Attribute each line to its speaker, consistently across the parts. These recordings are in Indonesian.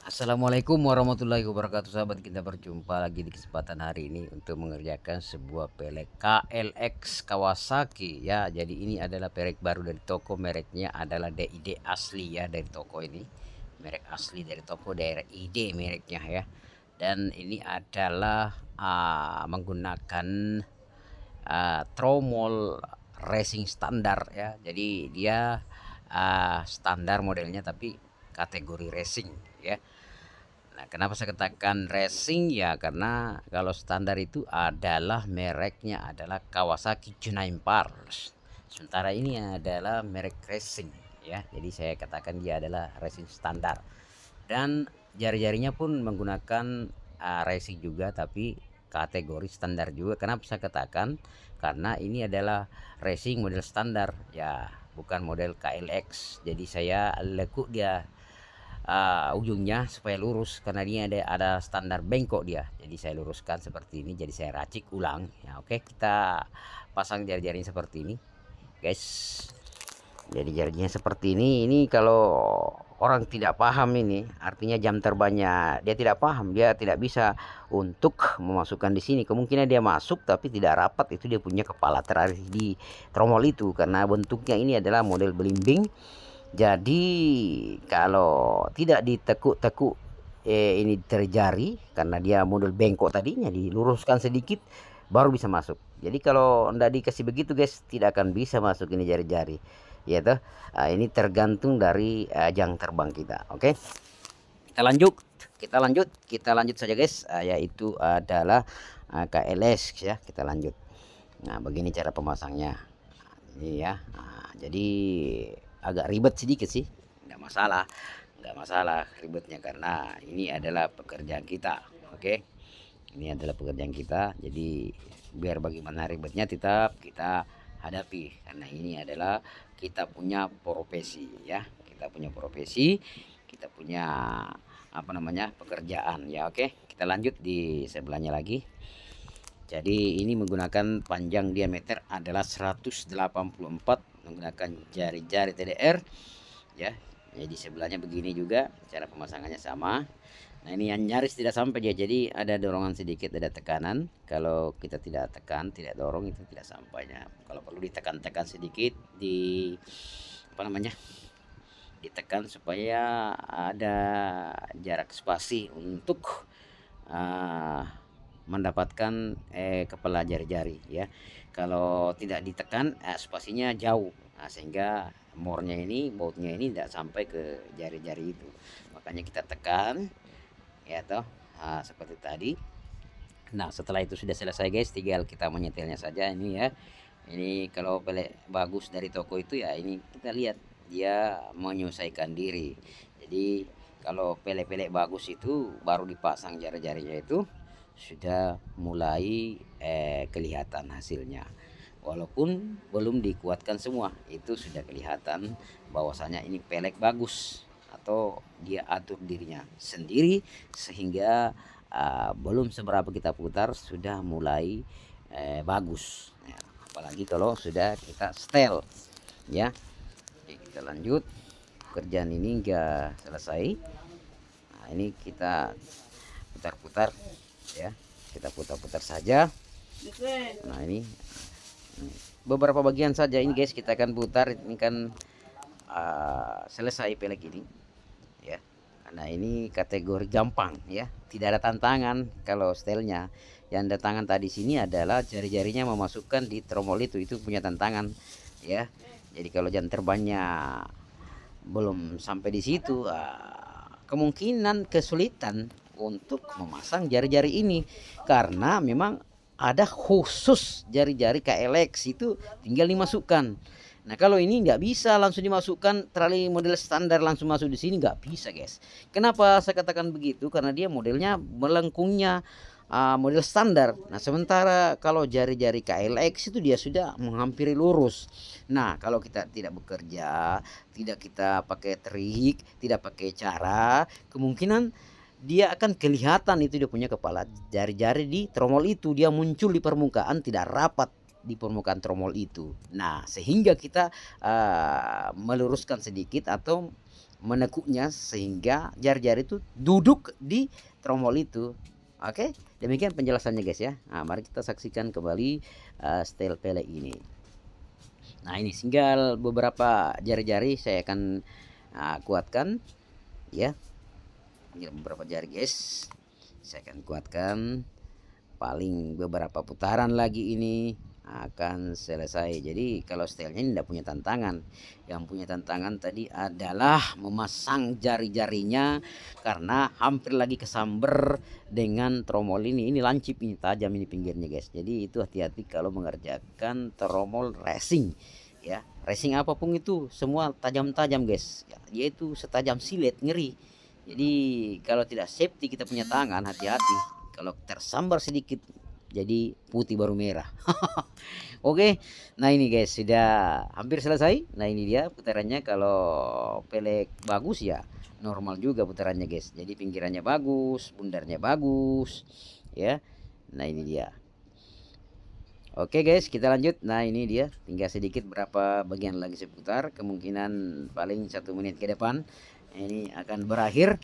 Speaker 1: Assalamualaikum warahmatullahi wabarakatuh, sahabat. Kita berjumpa lagi di kesempatan hari ini untuk mengerjakan sebuah pelek KLX Kawasaki ya. Jadi ini adalah pelek baru dari toko, mereknya adalah DID asli ya, dari toko ini. Merek asli dari toko daerah ID mereknya ya. Dan ini adalah menggunakan tromol racing standar ya. Jadi dia standar modelnya tapi kategori racing ya. Nah, kenapa saya katakan racing ya? Karena kalau standar itu adalah mereknya adalah Kawasaki Juniper. Sementara ini adalah merek racing ya. Jadi saya katakan dia adalah racing standar. Dan jari-jarinya pun menggunakan racing juga tapi kategori standar juga. Kenapa saya katakan? Karena ini adalah racing model standar ya, bukan model KLX. Jadi saya lekuk dia ujungnya supaya lurus karena dia ada standar bengkok dia. Jadi saya luruskan seperti ini, jadi saya racik ulang ya. Oke, kita pasang jari-jarinya seperti ini guys. Jadi jarinya seperti ini kalau orang tidak paham ini artinya jam terbangnya dia tidak paham, dia tidak bisa untuk memasukkan di sini. Kemungkinan dia masuk tapi tidak rapat, itu dia punya kepala terakhir di tromol itu karena bentuknya ini adalah model belimbing. Jadi kalau tidak ditekuk-tekuk ini terjari karena dia model bengkok tadinya, diluruskan sedikit baru bisa masuk. Jadi kalau tidak dikasih begitu guys, tidak akan bisa masuk ini jari-jari ya toh. Ini tergantung dari jam terbang kita. Oke, kita lanjut saja guys. Yaitu adalah KLS ya. Kita lanjut. Nah, begini cara pemasangnya ini ya. Jadi agak ribet sedikit sih, nggak masalah ribetnya karena ini adalah pekerjaan kita. Oke, ini adalah pekerjaan kita, jadi biar bagaimana ribetnya tetap kita hadapi karena ini adalah kita punya profesi ya, kita punya profesi, kita punya apa namanya pekerjaan ya. Oke, kita lanjut di sebelahnya lagi. Jadi ini menggunakan panjang diameter adalah 184 menggunakan jari-jari TDR ya. Jadi sebelahnya begini juga, cara pemasangannya sama. Nah, ini yang nyaris tidak sampai dia, jadi ada dorongan sedikit, ada tekanan. Kalau kita tidak tekan, tidak dorong, itu tidak sampainya. Kalau perlu ditekan-tekan sedikit, di apa namanya, ditekan supaya ada jarak spasi untuk mendapatkan kepala jari-jari ya. Kalau tidak ditekan spasinya jauh, sehingga mornya ini, bautnya ini tidak sampai ke jari-jari itu. Makanya kita tekan ya toh, seperti tadi. Nah, setelah itu sudah selesai guys, tinggal kita menyetelnya saja ini ya. Ini kalau pelek bagus dari toko itu ya, ini kita lihat dia menyesuaikan diri. Jadi kalau pelek-pelek bagus itu baru dipasang jari-jarinya itu sudah mulai kelihatan hasilnya. Walaupun belum dikuatkan semua, itu sudah kelihatan bahwasanya ini pelek bagus atau dia atur dirinya sendiri sehingga belum seberapa kita putar sudah mulai bagus ya, apalagi kalau sudah kita setel ya. Oke, kita lanjut, pekerjaan ini enggak selesai. Nah, ini kita putar-putar ya, kita putar-putar saja. Nah, ini beberapa bagian saja ini guys kita akan putar. Ini kan selesai pelek ini ya, karena ini kategori gampang ya, tidak ada tantangan. Kalau stylenya yang ada tangan tadi sini adalah jari-jarinya memasukkan di tromol itu punya tantangan ya. Jadi kalau jam terbangnya belum sampai di situ, kemungkinan kesulitan untuk memasang jari-jari ini karena memang ada khusus jari-jari KLX itu tinggal dimasukkan. Nah, kalau ini nggak bisa langsung dimasukkan, terlalu model standar langsung masuk di sini nggak bisa guys. Kenapa saya katakan begitu? Karena dia modelnya melengkungnya model standar. Nah, sementara kalau jari-jari KLX itu dia sudah menghampiri lurus. Nah, kalau kita tidak bekerja, tidak kita pakai trik, tidak pakai cara, kemungkinan dia akan kelihatan itu dia punya kepala jari-jari di tromol itu, dia muncul di permukaan, tidak rapat di permukaan tromol itu. Nah, sehingga kita meluruskan sedikit atau menekuknya sehingga jari-jari itu duduk di tromol itu. Oke, demikian penjelasannya guys ya. Nah, mari kita saksikan kembali style pelek ini. Nah, ini tinggal beberapa jari-jari saya akan kuatkan ya. Tinggal beberapa jari guys. Saya akan kuatkan. Paling beberapa putaran lagi ini akan selesai. Jadi kalau stylenya ini tidak punya tantangan. Yang punya tantangan tadi adalah memasang jari-jarinya, karena hampir lagi kesamber dengan tromol ini. Ini lancip, ini tajam ini pinggirnya guys. Jadi itu hati-hati kalau mengerjakan tromol racing ya. Racing apapun itu semua tajam-tajam guys ya, yaitu setajam silet, ngeri. Jadi kalau tidak safety kita punya tangan, hati-hati kalau tersambar sedikit jadi putih baru merah. Oke, nah ini guys sudah hampir selesai. Nah ini dia putarannya. Kalau pelek bagus ya normal juga putarannya guys. Jadi pinggirannya bagus, bundarnya bagus ya. Nah ini dia. Oke guys, kita lanjut. Nah ini dia, tinggal sedikit berapa bagian lagi seputar. Kemungkinan paling 1 menit ke depan ini akan berakhir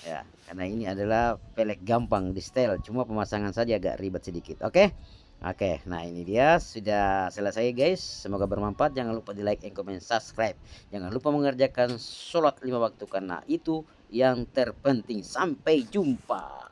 Speaker 1: ya, karena ini adalah pelek gampang di setel, cuma pemasangan saja agak ribet sedikit. Oke. Nah ini dia sudah selesai guys. Semoga bermanfaat. Jangan lupa di like, comment, subscribe. Jangan lupa mengerjakan sholat 5 waktu, karena itu yang terpenting. Sampai jumpa.